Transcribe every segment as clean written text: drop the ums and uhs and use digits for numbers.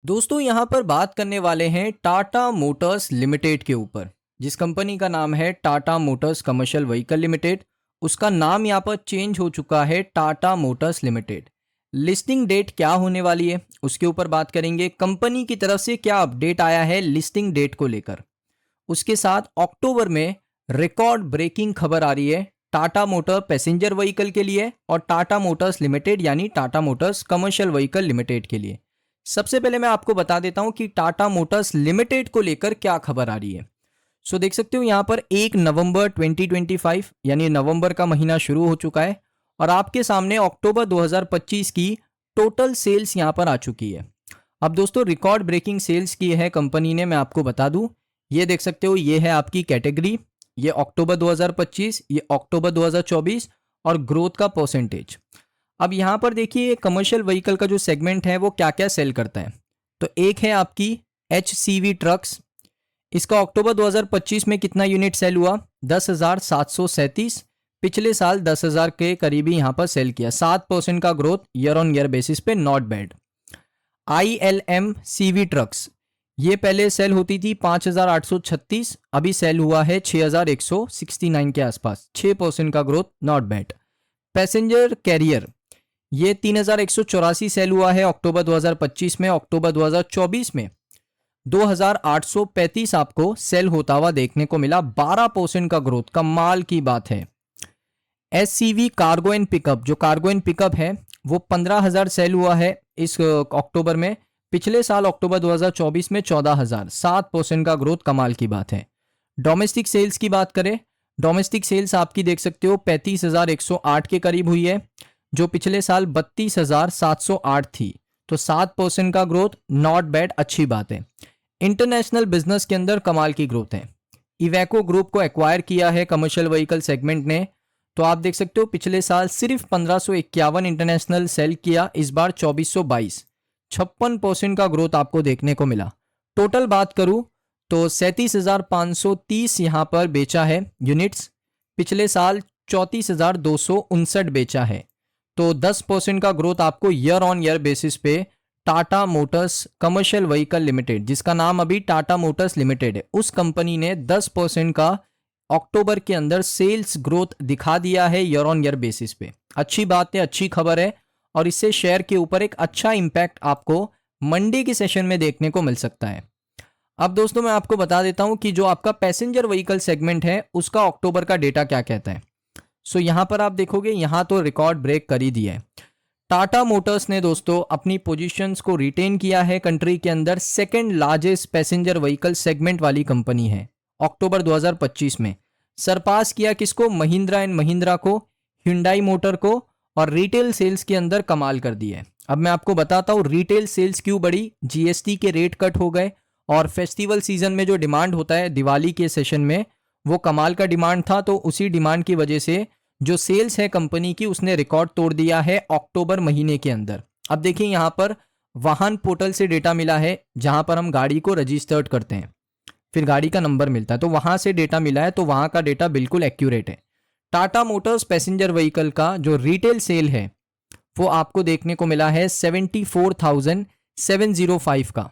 दोस्तों यहाँ पर बात करने वाले हैं टाटा मोटर्स लिमिटेड के ऊपर। जिस कंपनी का नाम है Tata Motors Commercial Vehicle Limited, उसका नाम यहाँ पर चेंज हो चुका है Tata Motors Limited. Listing date क्या होने वाली है उसके ऊपर बात करेंगे। कंपनी की तरफ से क्या अपडेट आया है लिस्टिंग डेट को लेकर। उसके साथ अक्टूबर में रिकॉर्ड ब्रेकिंग खबर आ रही है टाटा मोटर पैसेंजर व्हीकल के लिए और टाटा मोटर्स लिमिटेड यानी Tata Motors Commercial Vehicle limited के लिए। सबसे पहले मैं आपको बता देता हूं कि टाटा मोटर्स लिमिटेड को लेकर क्या खबर आ रही है। सो देख सकते हो यहां पर 1 नवंबर 2025 यानी नवंबर का महीना शुरू हो चुका है और आपके सामने अक्टूबर 2025 की टोटल सेल्स यहां पर आ चुकी है। अब दोस्तों रिकॉर्ड ब्रेकिंग सेल्स की है कंपनी ने, मैं आपको बता दूं। ये देख सकते हो, ये है आपकी कैटेगरी, ये अक्टूबर 2025, ये अक्टूबर 2024 और ग्रोथ का परसेंटेज। अब यहाँ पर देखिए कमर्शियल व्हीकल का जो सेगमेंट है वो क्या क्या सेल करता है। तो एक है आपकी HCV ट्रक्स। इसका अक्टूबर 2025 में कितना यूनिट सेल हुआ? 10,737। पिछले साल 10,000 के करीबी यहाँ पर सेल किया। 7% का growth year on year basis पे, not bad. ILM CV trucks, ये पहले सेल होती थी 5,836, अभी सेल हुआ है 6,169 के आसपास। 6% का growth, not bad. Passenger carrier, ये 3,184 सेल हुआ है अक्टूबर 2025 में। अक्टूबर 2024 में 2,835 आपको सेल होता हुआ देखने को मिला। 12% का ग्रोथ, कमाल की बात है। SCV कार्गो एंड पिकअप, जो कार्गो एंड पिकअप है वो 15,000 सेल हुआ है इस अक्टूबर में। पिछले साल अक्टूबर 2024 में 14,000। 7% का ग्रोथ, कमाल की बात है। डोमेस्टिक सेल्स की बात करें, डोमेस्टिक सेल्स आपकी देख सकते हो 35,108 के करीब हुई है, जो पिछले साल 32,708 थी। तो 7% का ग्रोथ, नॉट बैड, अच्छी बात है। इंटरनेशनल बिजनेस के अंदर कमाल की ग्रोथ है। इवेको ग्रुप को एक्वायर किया है कमर्शियल व्हीकल सेगमेंट ने। तो आप देख सकते हो पिछले साल सिर्फ 1551 इंटरनेशनल सेल किया, इस बार 2422। 56% का ग्रोथ आपको देखने को मिला। टोटल बात करूं तो 37,530 यहां पर बेचा है यूनिट्स। पिछले साल 34,259 बेचा है। तो 10% का ग्रोथ आपको ईयर ऑन ईयर बेसिस पे Tata Motors Commercial Vehicle limited, जिसका नाम अभी टाटा मोटर्स लिमिटेड है, उस कंपनी ने 10% का अक्टूबर के अंदर सेल्स ग्रोथ दिखा दिया है ईयर ऑन ईयर बेसिस पे। अच्छी बात है, अच्छी खबर है और इससे शेयर के ऊपर एक अच्छा इंपैक्ट आपको मंडे के सेशन में देखने को मिल सकता है। अब दोस्तों मैं आपको बता देता हूं कि जो आपका पैसेंजर व्हीकल सेगमेंट है उसका अक्टूबर का डेटा क्या कहता है। सो यहां पर आप देखोगे, यहां तो रिकॉर्ड ब्रेक कर ही दिया है। टाटा मोटर्स ने दोस्तों अपनी पोजीशंस को रिटेन किया है। कंट्री के अंदर second largest passenger vehicle segment वाली कंपनी है। अक्टूबर 2025 में सरपास किया किसको? महिंद्रा एंड महिंद्रा को, hyundai मोटर को, और रिटेल सेल्स के अंदर कमाल कर दिया है। अब मैं आपको बताता हूं रिटेल सेल्स क्यों बढ़ी। GST के रेट कट हो गए और फेस्टिवल सीजन में जो डिमांड होता है दिवाली के सेशन में, वो कमाल का डिमांड था। तो उसी डिमांड की वजह से जो सेल्स है कंपनी की उसने रिकॉर्ड तोड़ दिया है अक्टूबर महीने के अंदर। अब देखिए यहां पर वाहन पोर्टल से डेटा मिला है, जहां पर हम गाड़ी को रजिस्टर्ड करते हैं, फिर गाड़ी का नंबर मिलता है, तो वहां से डेटा मिला है। तो वहां का डेटा बिल्कुल एक्यूरेट है। टाटा मोटर्स पैसेंजर व्हीकल का जो रिटेल सेल है वो आपको देखने को मिला है 74,705 का,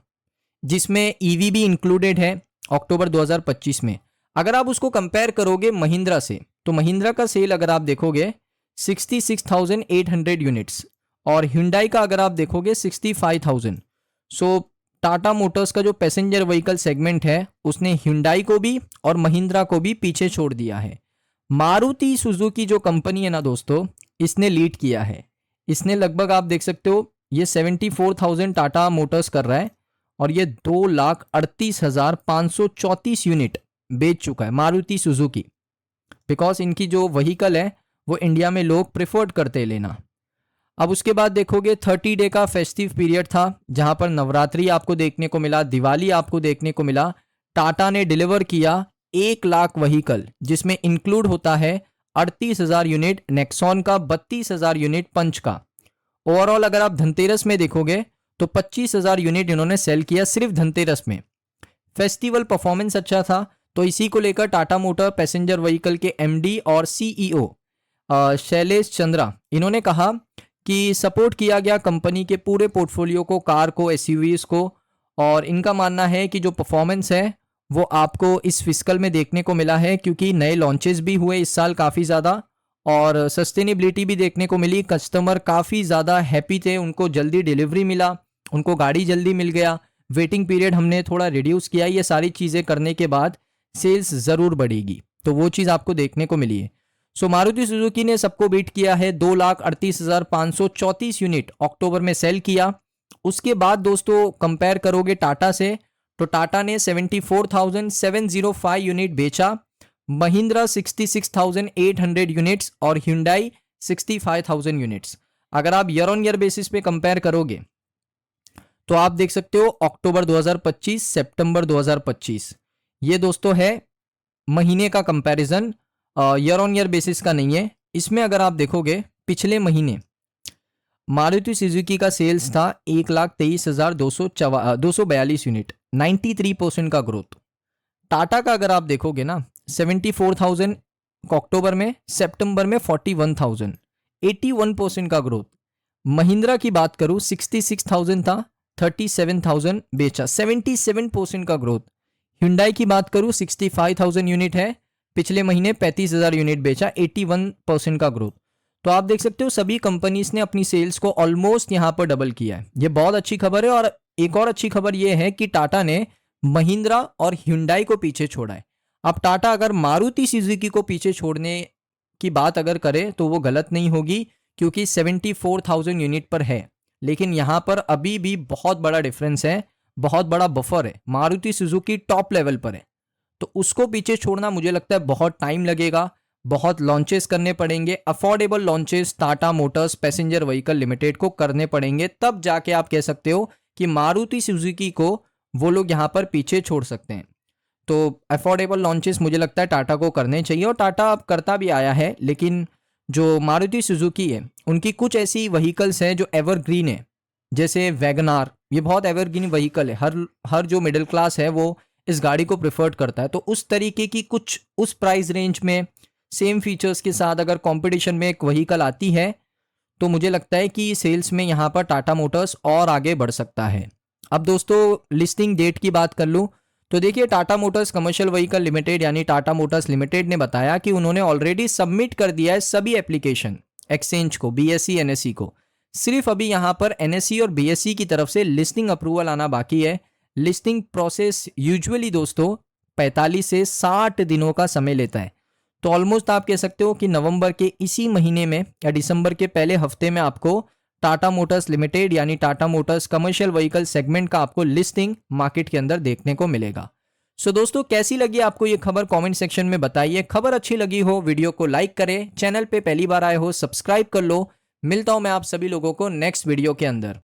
जिसमें EV भी इंक्लूडेड है अक्टूबर 2025 में। अगर आप उसको कंपेयर करोगे महिंद्रा से, तो महिंद्रा का सेल अगर आप देखोगे 66,800 यूनिट्स और Hyundai का अगर आप देखोगे 65,000। सो टाटा मोटर्स का जो पैसेंजर व्हीकल सेगमेंट है उसने Hyundai को भी और महिंद्रा को भी पीछे छोड़ दिया है। मारुति सुजुकी जो कंपनी है ना दोस्तों, इसने लीड किया है। इसने लगभग आप देख सकते हो ये 74,000 टाटा मोटर्स कर रहा है और ये 2,38,534 यूनिट बेच चुका है मारुति सुजुकी। बिकॉज इनकी जो व्हीकल है वो इंडिया में लोग प्रेफर्ड करते लेना। अब उसके बाद देखोगे 30 डे का फेस्टिव पीरियड था, जहां पर नवरात्रि आपको देखने को मिला, दिवाली आपको देखने को मिला। टाटा ने डिलीवर किया 1 लाख व्हीकल, जिसमें इंक्लूड होता है 38,000 यूनिट नेक्सॉन का, 32,000 यूनिट पंच का। ओवरऑल अगर आप धनतेरस में देखोगे तो 25,000 यूनिट इन्होंने सेल किया सिर्फ धनतेरस में। फेस्टिवल परफॉर्मेंस अच्छा था, तो इसी को लेकर टाटा मोटर पैसेंजर व्हीकल के MD और CEO शैलेश चंद्रा, इन्होंने कहा कि सपोर्ट किया गया कंपनी के पूरे पोर्टफोलियो को, कार को, SUVs को, और इनका मानना है कि जो परफॉर्मेंस है वो आपको इस फिस्कल में देखने को मिला है, क्योंकि नए लॉन्चेस भी हुए इस साल काफ़ी ज़्यादा और सस्टेनेबिलिटी भी देखने को मिली। कस्टमर काफ़ी ज़्यादा हैप्पी थे, उनको जल्दी डिलीवरी मिला, उनको गाड़ी जल्दी मिल गया, वेटिंग पीरियड हमने थोड़ा रिड्यूस किया। ये सारी चीज़ें करने के बाद सेल्स ज़रूर बढ़ेगी, तो वो चीज़ आपको देखने को मिली है। सो मारुति सुजुकी ने सबको बीट किया है, 2,38,534 यूनिट अक्टूबर में सेल किया। उसके बाद दोस्तों कंपेयर करोगे टाटा से, तो टाटा ने 74,705 यूनिट बेचा, महिंद्रा 66,800 यूनिट्स और ह्युंडई 65,000 यूनिट्स। अगर आप ईयर ऑन ईयर बेसिस पे कंपेयर करोगे तो आप देख सकते हो अक्टूबर 2025 सितंबर 2025, ये दोस्तों है महीने का comparison, year on year basis का नहीं है। इसमें अगर आप देखोगे पिछले महीने मारुति सुजुकी का सेल्स था 1,23,242 यूनिट, 93% का ग्रोथ। टाटा का अगर आप देखोगे ना 74,000 अक्टूबर में, सितंबर में 41,000, 81% का ग्रोथ। महिंद्रा की बात करूं 66,000 था, 37,000 बेचा, 77% का ग्रोथ। ह्युंडई की बात करूं 65,000 यूनिट है, पिछले महीने 35,000 यूनिट बेचा, 81% का ग्रोथ। तो आप देख सकते हो सभी कंपनीज ने अपनी सेल्स को ऑलमोस्ट यहां पर डबल किया है, ये बहुत अच्छी खबर है। और एक और अच्छी खबर ये है कि टाटा ने महिंद्रा और ह्युंडई को पीछे छोड़ा है। अब टाटा अगर मारुति सुजुकी को पीछे छोड़ने की बात अगर करे तो वो गलत नहीं होगी, क्योंकि 74,000 यूनिट पर है, लेकिन यहां पर अभी भी बहुत बड़ा डिफरेंस है, बहुत बड़ा बफर है। मारुति सुजुकी टॉप लेवल पर है, तो उसको पीछे छोड़ना मुझे लगता है बहुत टाइम लगेगा, बहुत लॉन्चेस करने पड़ेंगे, affordable launches Tata Motors passenger vehicle limited को करने पड़ेंगे, तब जाके आप कह सकते हो कि मारुति सुजुकी को वो लोग यहाँ पर पीछे छोड़ सकते हैं। तो अफोर्डेबल लॉन्चेस मुझे लगता है टाटा को करने चाहिए, और टाटा अब करता भी आया है। लेकिन जो मारुति सुजुकी है उनकी कुछ ऐसी व्हीकल्स हैं जो एवरग्रीन है, जैसे वैगनार, ये बहुत एवरग्रीन व्हीकल है, हर जो मिडिल क्लास है वो इस गाड़ी को प्रिफर्ड करता है। तो उस तरीके की कुछ उस प्राइस रेंज में सेम फीचर्स के साथ अगर कंपटीशन में एक व्हीकल आती है तो मुझे लगता है कि सेल्स में यहाँ पर टाटा मोटर्स और आगे बढ़ सकता है। अब दोस्तों लिस्टिंग डेट की बात कर लूँ तो देखिए, Tata Motors Commercial Vehicle limited यानी टाटा मोटर्स लिमिटेड ने बताया कि उन्होंने ऑलरेडी सबमिट कर दिया है सभी एप्लीकेशन एक्सचेंज को, बीएसई एनएसई को। सिर्फ अभी यहाँ पर एनएसई और बीएसई की तरफ से लिस्टिंग अप्रूवल आना बाकी है। लिस्टिंग प्रोसेस यूजुअली दोस्तों 45 से 60 दिनों का समय लेता है। तो ऑलमोस्ट आप कह सकते हो कि नवंबर के इसी महीने में या दिसंबर के पहले हफ्ते में आपको टाटा मोटर्स लिमिटेड यानी Tata Motors Commercial vehicle segment का आपको लिस्टिंग मार्केट के अंदर देखने को मिलेगा। सो दोस्तों, कैसी लगी आपको ये खबर कमेंट सेक्शन में बताइए। खबर अच्छी लगी हो वीडियो को लाइक करें, चैनल पे पहली बार आए हो सब्सक्राइब कर लो। मिलता हूं मैं आप सभी लोगों को नेक्स्ट वीडियो के अंदर।